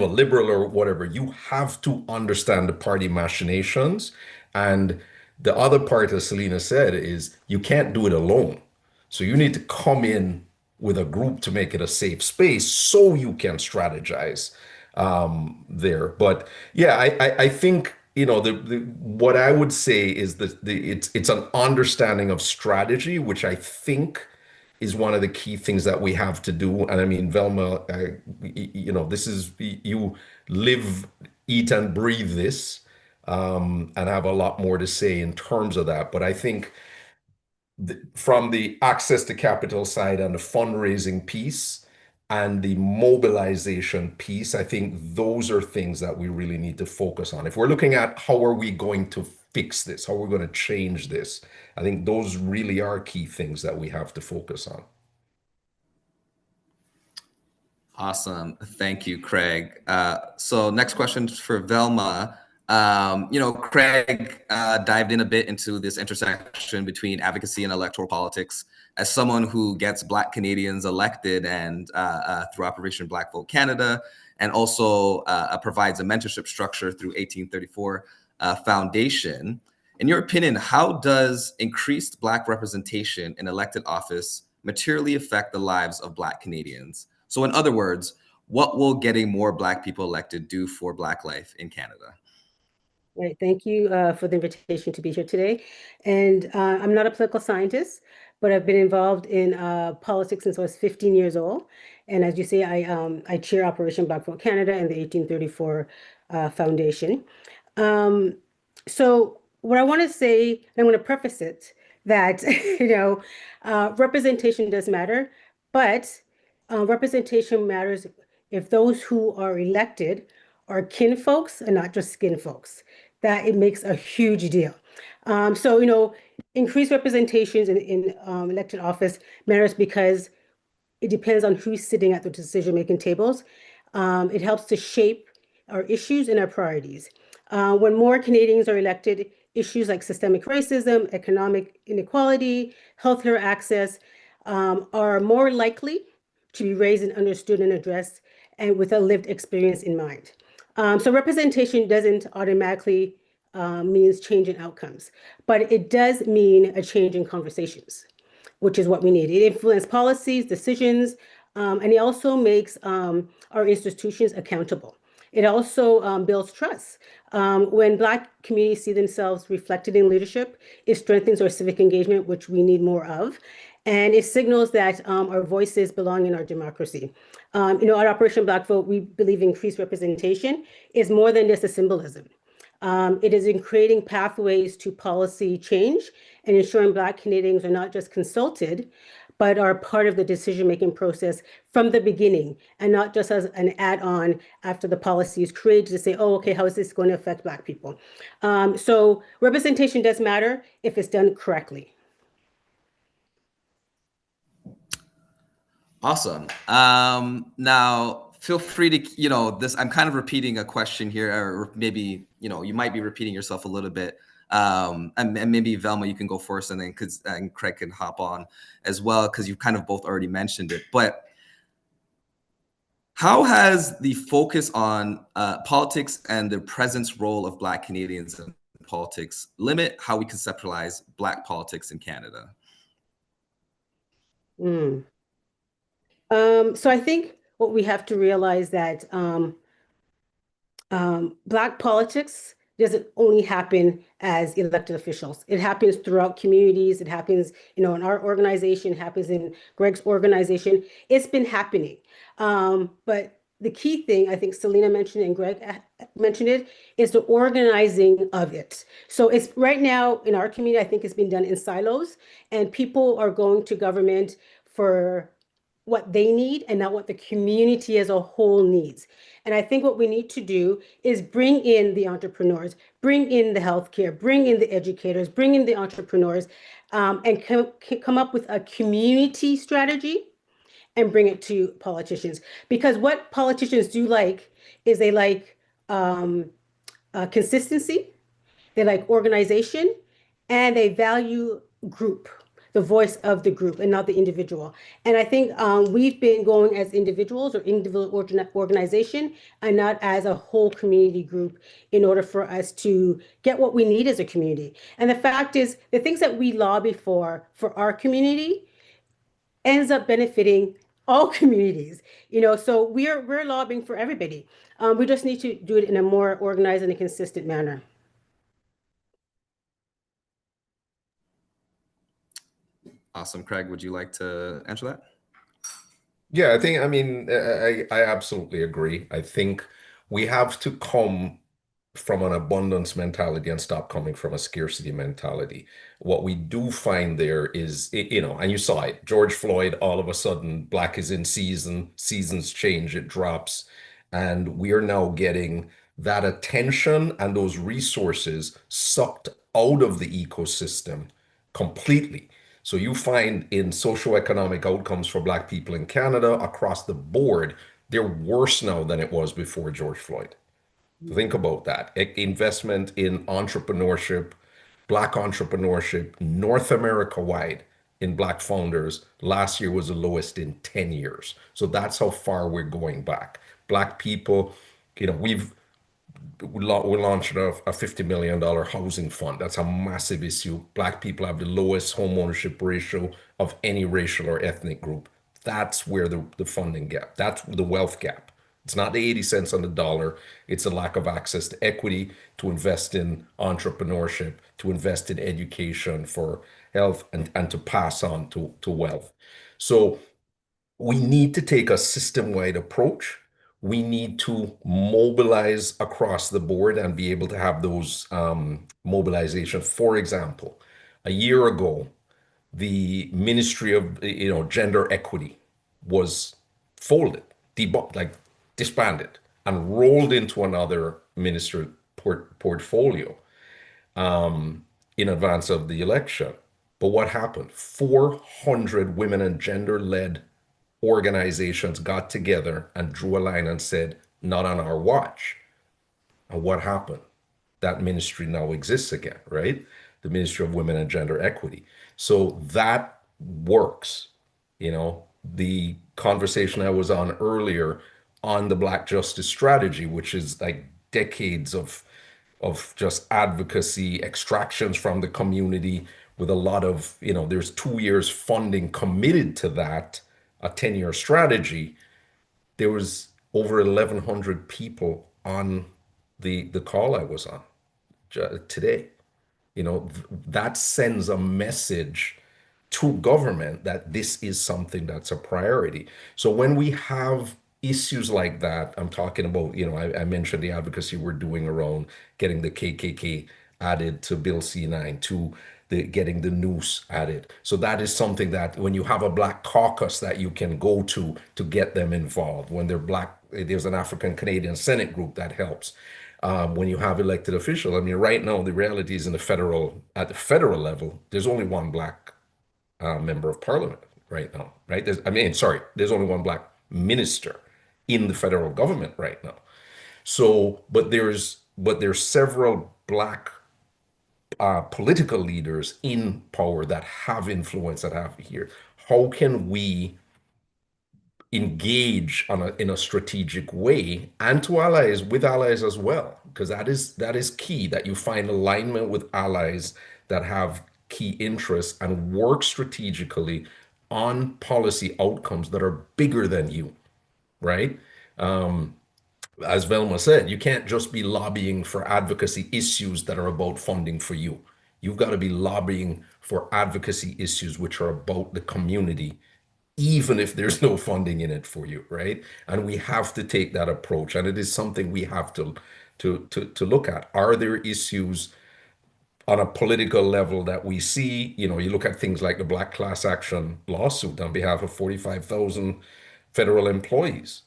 a liberal, or whatever, you have to understand the party machinations. And the other part, as Selena said, is you can't do it alone. So you need to come in with a group to make it a safe space so you can strategize there. But yeah, I think, what I would say is that it's an understanding of strategy, which I think is one of the key things that we have to do. And I mean, Velma, this is, you live, eat, and breathe this, and have a lot more to say in terms of that. But I think from the access to capital side and the fundraising piece and the mobilization piece, I think those are things that we really need to focus on. If we're looking at how are we going to fix this, how we're going to change this, I think those really are key things that we have to focus on. Awesome. Thank you, Craig. So next question for Velma. Craig dived in a bit into this intersection between advocacy and electoral politics. As someone who gets Black Canadians elected and through Operation Black Vote Canada, and also provides a mentorship structure through 1834 Foundation, in your opinion, how does increased Black representation in elected office materially affect the lives of Black Canadians? So in other words, what will getting more Black people elected do for Black life in Canada? Right. Thank you for the invitation to be here today. And I'm not a political scientist, but I've been involved in politics since I was 15 years old. And as you say, I chair Operation Black Vote Canada and the 1834 Foundation. So what I want to say, and I'm going to preface it, that representation does matter, but representation matters if those who are elected are kin folks and not just skin folks. That it makes a huge deal. So increased representations in elected office matters because it depends on who's sitting at the decision-making tables. It helps to shape our issues and our priorities. When more Canadians are elected, issues like systemic racism, economic inequality, healthcare access are more likely to be raised and understood and addressed, and with a lived experience in mind. So representation doesn't automatically means change in outcomes, but it does mean a change in conversations, which is what we need. It influences policies, decisions, and it also makes our institutions accountable. It also builds trust. When Black communities see themselves reflected in leadership, it strengthens our civic engagement, which we need more of. And it signals that our voices belong in our democracy. At Operation Black Vote, we believe increased representation is more than just a symbolism. It is in creating pathways to policy change and ensuring Black Canadians are not just consulted, but are part of the decision-making process from the beginning, and not just as an add-on after the policy is created to say, oh, okay, how is this going to affect Black people? So representation does matter if it's done correctly. Awesome. Now, feel free to, I'm kind of repeating a question here, or maybe, you might be repeating yourself a little bit. And maybe Velma, you can go first, and then and Craig can hop on as well, because you've kind of both already mentioned it. But how has the focus on politics and the presence role of Black Canadians in politics limit how we conceptualize Black politics in Canada? So I think what we have to realize that Black politics doesn't only happen as elected officials. It happens throughout communities. It happens, in our organization, happens in Greg's organization. It's been happening. But the key thing, I think Selena mentioned and Greg mentioned it, is the organizing of it. So it's right now in our community, I think it's been done in silos, and people are going to government for what they need and not what the community as a whole needs. And I think what we need to do is bring in the entrepreneurs, bring in the healthcare, bring in the educators, bring in the entrepreneurs, and come up with a community strategy and bring it to politicians. Because what politicians do like is they like consistency, they like organization, and they value group, the voice of the group and not the individual. And I think we've been going as individuals or individual organization and not as a whole community group in order for us to get what we need as a community. And the fact is, the things that we lobby for our community ends up benefiting all communities. So we're lobbying for everybody. We just need to do it in a more organized and a consistent manner. Awesome. Craig, would you like to answer that? Yeah, I absolutely agree. I think we have to come from an abundance mentality and stop coming from a scarcity mentality. What we do find there is, and you saw it, George Floyd, all of a sudden, Black is in season, seasons change, it drops. And we are now getting that attention and those resources sucked out of the ecosystem completely. So you find in socioeconomic outcomes for Black people in Canada across the board, they're worse now than it was before George Floyd. Think about that. Investment in entrepreneurship, Black entrepreneurship, North America wide in Black founders last year was the lowest in 10 years. So that's how far we're going back. Black people, we're launching a $50 million housing fund. That's a massive issue. Black people have the lowest home ownership ratio of any racial or ethnic group. That's where the funding gap, that's the wealth gap. It's not the 80 cents on the dollar. It's a lack of access to equity, to invest in entrepreneurship, to invest in education for health, and to pass on to wealth. So we need to take a system-wide approach. We need to mobilize across the board and be able to have those mobilization. For example, a year ago, the Ministry of Gender Equity was folded, like disbanded, and rolled into another minister portfolio in advance of the election. But what happened? 400 women and gender-led organizations got together and drew a line and said, not on our watch. And what happened? That ministry now exists again, right? The Ministry of Women and Gender Equity. So that works. The conversation I was on earlier on the Black Justice Strategy, which is like decades of just advocacy, extractions from the community with a lot of, there's 2 years funding committed to that, a 10-year strategy. There was over 1,100 people on the call I was on today. That sends a message to government that this is something that's a priority. So when we have issues like that, I'm talking about, I mentioned the advocacy we're doing around getting the KKK added to Bill C9, to getting the noose added. So that is something that when you have a Black caucus that you can go to get them involved. When they're Black, there's an African Canadian Senate group that helps. When you have elected officials, I mean, right now the reality is at the federal level, there's only one Black member of parliament right now, right? There's only one Black minister in the federal government right now. So, but there's several Black political leaders in power that have influence, that have here. How can we engage in a strategic way, and to allies, with allies as well, because that is key, that you find alignment with allies that have key interests and work strategically on policy outcomes that are bigger than you, right? As Velma said, you can't just be lobbying for advocacy issues that are about funding for you. You've got to be lobbying for advocacy issues which are about the community, even if there's no funding in it for you, right? And we have to take that approach, and it is something we have to look at. Are there issues on a political level that we see? You look at things like the Black class action lawsuit on behalf of 45,000 federal employees.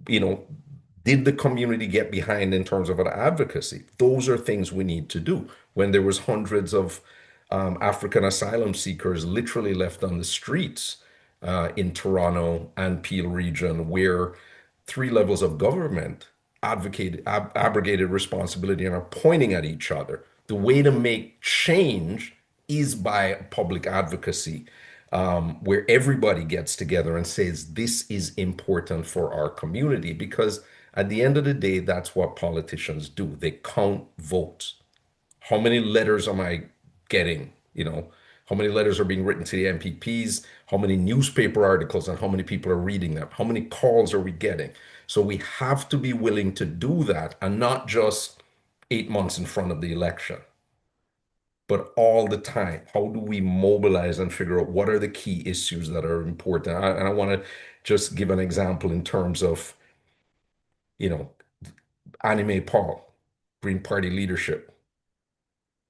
Did the community get behind in terms of an advocacy? Those are things we need to do. When there was hundreds of African asylum seekers literally left on the streets in Toronto and Peel region, where three levels of government abrogated responsibility and are pointing at each other. The way to make change is by public advocacy, where everybody gets together and says, this is important for our community. Because at the end of the day, that's what politicians do. They count votes. How many letters am I getting? How many letters are being written to the MPPs? How many newspaper articles, and how many people are reading them? How many calls are we getting? So we have to be willing to do that, and not just 8 months in front of the election, but all the time. How do we mobilize and figure out what are the key issues that are important? And I want to just give an example in terms of, Anime Paul, Green Party leadership,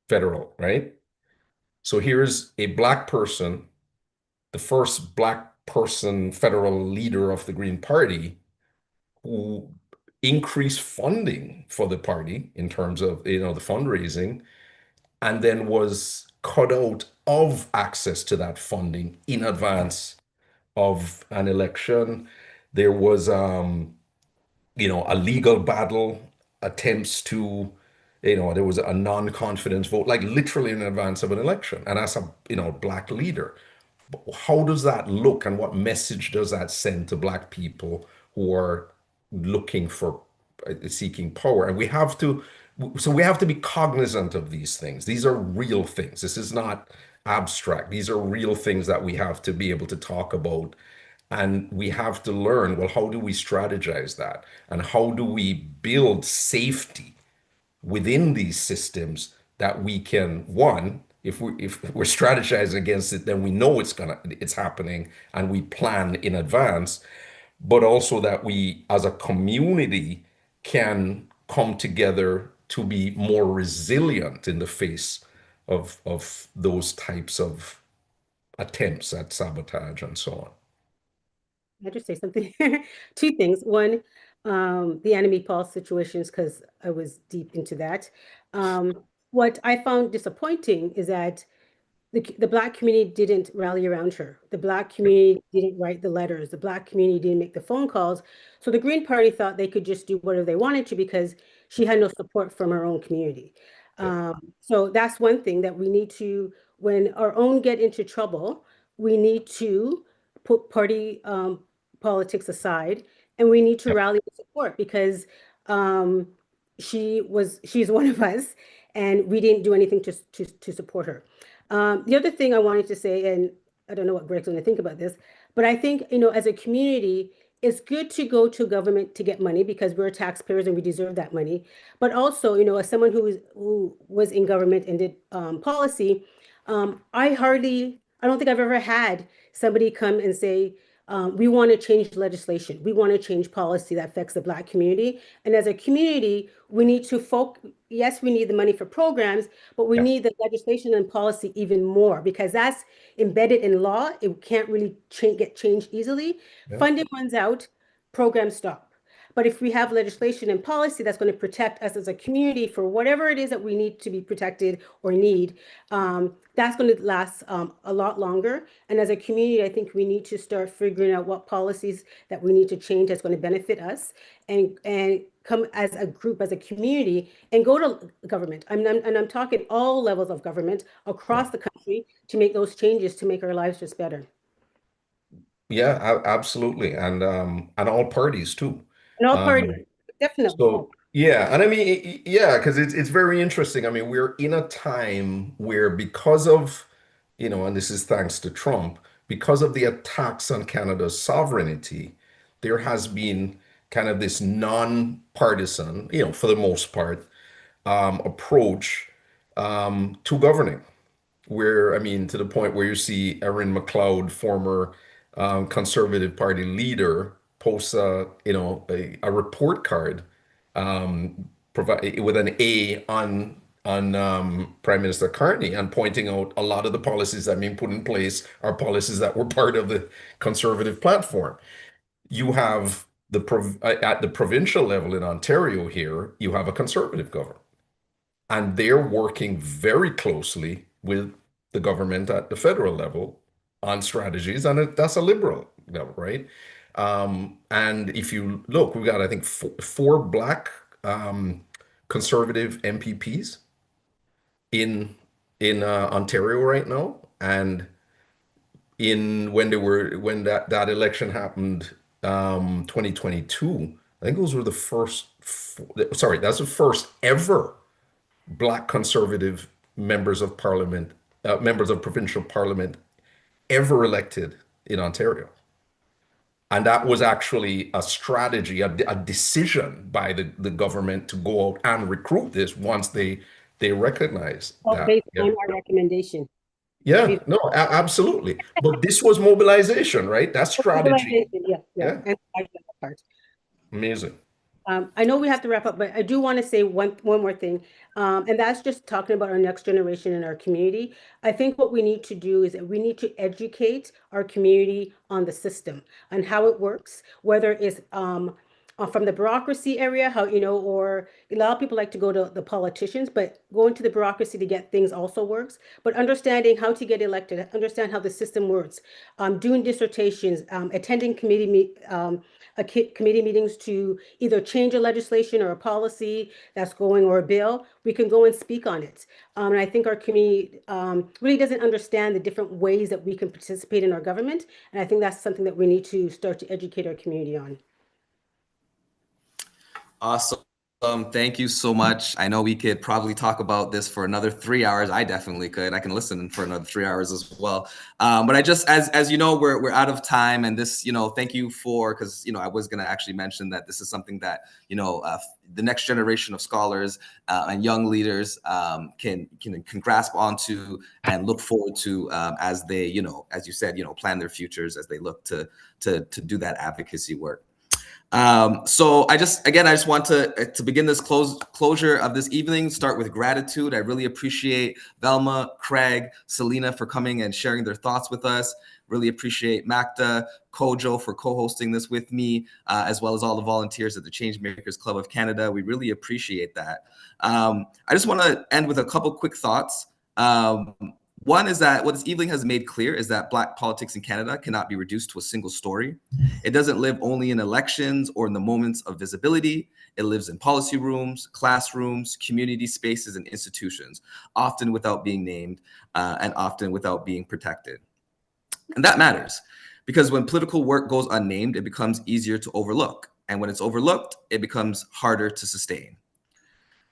federal, right? So here's a Black person, the first Black person federal leader of the Green Party, who increased funding for the party in terms of, the fundraising, and then was cut out of access to that funding in advance of an election. There was, a legal battle, attempts to, there was a non-confidence vote, like literally in advance of an election. And as a, Black leader, how does that look, and what message does that send to Black people who are looking for, seeking power? And we have to be cognizant of these things. These are real things. This is not abstract. These are real things that we have to be able to talk about. And we have to learn, well, how do we strategize that? And how do we build safety within these systems that we can, one, If we're strategizing against it, then we know it's happening and we plan in advance, but also that we as a community can come together to be more resilient in the face of those types of attempts at sabotage and so on. I just say something. Two things. One, the enemy Paul situations, because I was deep into that. What I found disappointing is that the Black community didn't rally around her. The Black community didn't write the letters. The Black community didn't make the phone calls. So the Green Party thought they could just do whatever they wanted to because she had no support from her own community. So that's one thing that we need to, when our own get into trouble, we need to put party politics aside and we need to Yep. rally the support because um, she's one of us and we didn't do anything to support her. The other thing I wanted to say, and I don't know what Greg's going to think about this, but I think, as a community, it's good to go to government to get money because we're taxpayers and we deserve that money. But also, as someone who was in government and did policy, I don't think I've ever had somebody come and say, we want to change legislation. We want to change policy that affects the Black community. And as a community, we need to yes, we need the money for programs, but we Yeah. need the legislation and policy even more because that's embedded in law. It can't really get changed easily. Yeah. Funding runs out, programs stop. But if we have legislation and policy that's going to protect us as a community for whatever it is that we need to be protected or need, that's going to last a lot longer. And as a community, I think we need to start figuring out what policies that we need to change that's going to benefit us and come as a group, as a community, and go to government. I'm talking all levels of government across the country to make those changes to make our lives just better. Yeah, absolutely. And all parties too. And all Um, parties, definitely. So yeah, and I mean, yeah, because it's very interesting. I mean, we're in a time where because of, and this is thanks to Trump, because of the attacks on Canada's sovereignty, there has been kind of this non-partisan, for the most part, approach to governing where I mean, to the point where you see Erin McLeod, former Conservative Party leader, posts a report card provide with an A on Prime Minister Carney and pointing out a lot of the policies that have been put in place are policies that were part of the Conservative platform. You have at the provincial level in Ontario here, you have a Conservative government and they're working very closely with the government at the federal level on strategies, and that's a liberal level, right? And if you look, we've got, I think, four Black conservative MPPs in Ontario right now, and when that election happened, 2022, I think those were the first. Sorry, that's the first ever Black conservative members of parliament, members of provincial parliament ever elected in Ontario. And that was actually a strategy, a decision by the government to go out and recruit this once they recognized that. Based Yeah. on our recommendation. Yeah, no, absolutely. But this was mobilization, right? That's strategy. Yeah. Yeah. And I like that part. Amazing. I know we have to wrap up, but I do want to say one more thing, and that's just talking about our next generation and our community. I think what we need to do is that we need to educate our community on the system and how it works, whether it's from the bureaucracy area, how, or a lot of people like to go to the politicians, but going to the bureaucracy to get things also works. But understanding how to get elected, understand how the system works, doing dissertations, attending committee meetings to either change a legislation or a policy that's going or a bill, we can go and speak on it. And I think our community really doesn't understand the different ways that we can participate in our government. And I think that's something that we need to start to educate our community on. Awesome. Thank you so much. I know we could probably talk about this for another 3 hours. I definitely could. I can listen for another 3 hours as well. But I just, as you know, we're out of time, and this, thank you for, because I was going to actually mention that this is something that the next generation of scholars and young leaders can grasp onto and look forward to as they, as you said, plan their futures as they look to do that advocacy work. So I just want to begin this closure of this evening, start with gratitude. I really appreciate Velma, Craig, Selena for coming and sharing their thoughts with us. Really appreciate Magda, Kojo for co-hosting this with me, as well as all the volunteers at the Changemakers Club of Canada. We really appreciate that. I just want to end with a couple quick thoughts. One is that what this evening has made clear is that Black politics in Canada cannot be reduced to a single story. It doesn't live only in elections or in the moments of visibility. It lives in policy rooms, classrooms, community spaces, and institutions, often without being named and often without being protected. And that matters because when political work goes unnamed, it becomes easier to overlook. And when it's overlooked, it becomes harder to sustain.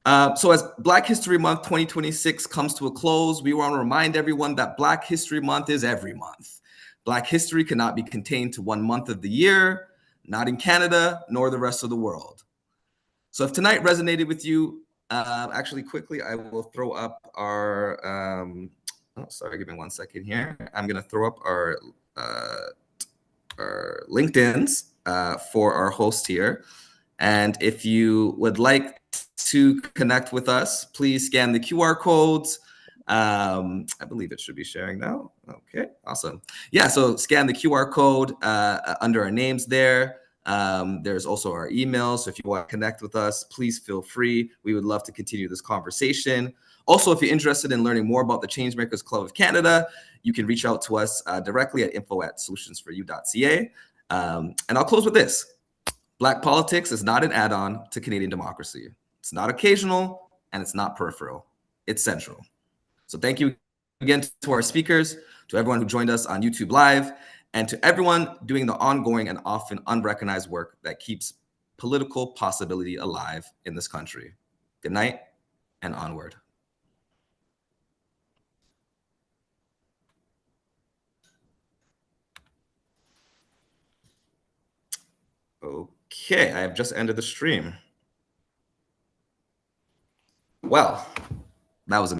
So as Black History Month 2026 comes to a close, we want to remind everyone that Black History Month is every month. Black history cannot be contained to one month of the year, not in Canada, nor the rest of the world. So if tonight resonated with you, actually quickly, I will throw up our, give me 1 second here. I'm gonna throw up our LinkedIns for our host here. And if you would like to connect with us, please scan the QR codes. I believe it should be sharing now. Okay, awesome. Yeah, so scan the QR code under our names there. There's also our email. So if you want to connect with us, please feel free. We would love to continue this conversation. Also, if you're interested in learning more about the Changemakers Club of Canada, you can reach out to us directly at info@solutionsforyou.ca. And I'll close with this. Black politics is not an add-on to Canadian democracy. It's not occasional and it's not peripheral. It's central. So thank you again to our speakers, to everyone who joined us on YouTube Live, and to everyone doing the ongoing and often unrecognized work that keeps political possibility alive in this country. Good night and onward. Okay, I have just ended the stream. Well, that was amazing.